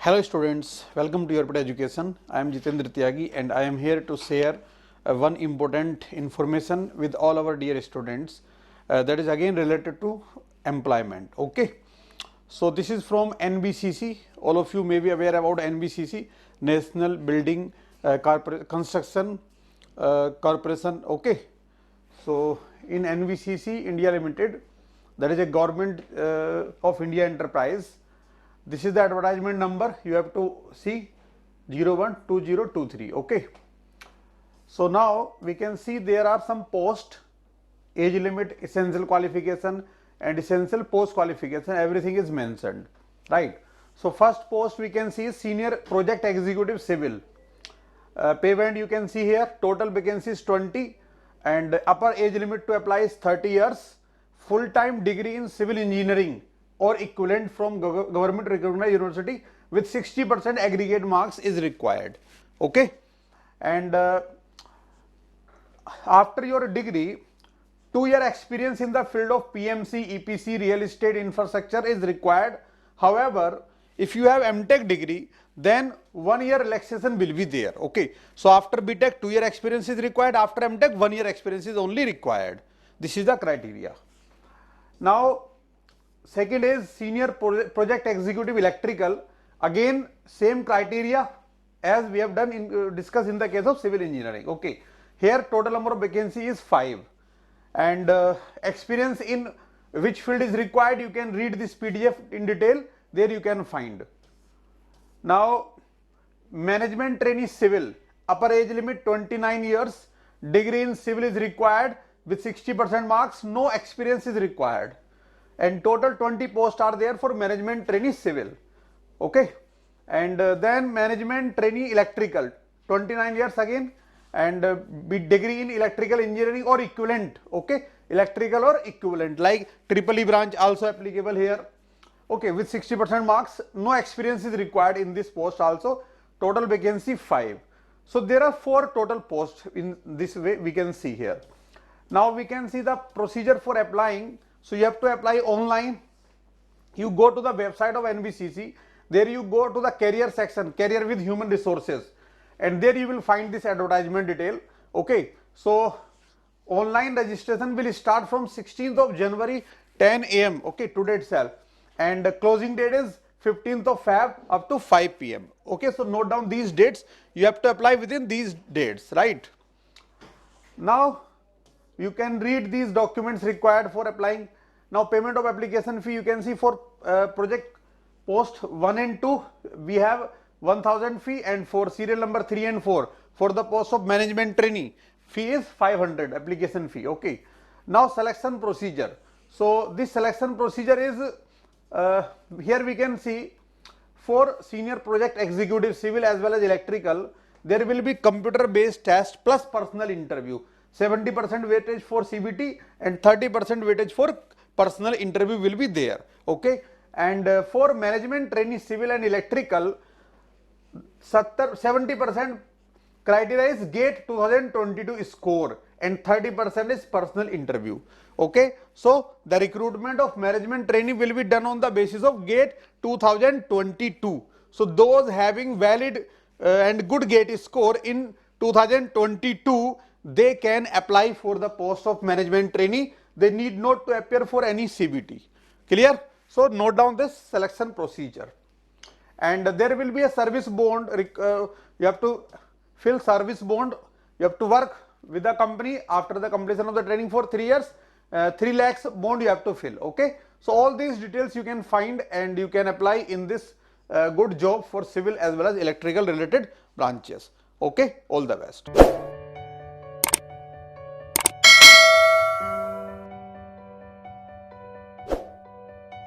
Hello students, welcome to Your Pet Education. I am Jitendra Tyagi and I am here to share one important information with all our dear students that is again related to employment. Okay. So this is from NBCC. All of you may be aware about NBCC, National Building Construction Corporation. Okay. So in NBCC India Limited, that is a government of India enterprise. This is the advertisement number. You have to see 012023. Okay. So now we can see there are some post, age limit, essential qualification and essential post qualification. Everything is mentioned, right? So first post we can see senior project executive civil. Pay band you can see here. Total vacancies 20 and upper age limit to apply is 30 years. Full time degree in civil engineering or equivalent from government recognized university with 60% aggregate marks is required. Okay. And after your degree, 2-year experience in the field of PMC, EPC, real estate infrastructure is required. However, if you have MTech degree, then 1-year relaxation will be there. Okay. So after BTech, 2-year experience is required. After MTech, 1-year experience is only required. This is the criteria. Now, second is senior project executive electrical. Again, same criteria as we have done discussed in the case of civil engineering. Okay. Here total number of vacancy is 5 and experience in which field is required, you can read this PDF in detail, there you can find. Now, management trainee civil, upper age limit 29 years, degree in civil is required with 60% marks, no experience is required. And total 20 posts are there for management trainee civil. Okay. And then management trainee electrical, 29 years again, and degree in electrical engineering or equivalent. Okay. Electrical or equivalent, like triple E branch also applicable here. Okay. With 60% marks, no experience is required in this post also. Total vacancy 5. So there are 4 total posts in this way we can see here. Now we can see the procedure for applying. So you have to apply online. You go to the website of NBCC. There you go to the career section, career with human resources, and there you will find this advertisement detail. Okay. So online registration will start from 16th of January 10 AM. Okay, today itself, and the closing date is 15th of Feb up to 5 PM. Okay. So note down these dates. You have to apply within these dates, right? Now you can read these documents required for applying. Now payment of application fee you can see for project post 1 and 2 we have 1000 fee, and for serial number 3 and 4 for the post of management trainee fee is 500 application fee. Okay. Now selection procedure. So this selection procedure is here we can see for senior project executive civil as well as electrical, there will be computer based test plus personal interview. 70% weightage for CBT and 30% weightage for personal interview will be there. Okay. And for management trainee civil and electrical, 70% criteria is GATE 2022 score and 30% is personal interview. Okay. So the recruitment of management trainee will be done on the basis of GATE 2022. So those having valid and good GATE score in 2022, they can apply for the post of management trainee. They need not to appear for any CBT. Clear? So note down this selection procedure. And there will be a service bond. You have to fill service bond. You have to work with the company after the completion of the training for 3 years. 3 lakhs bond you have to fill. Okay. So all these details you can find and you can apply in this good job for civil as well as electrical related branches. Okay. All the best.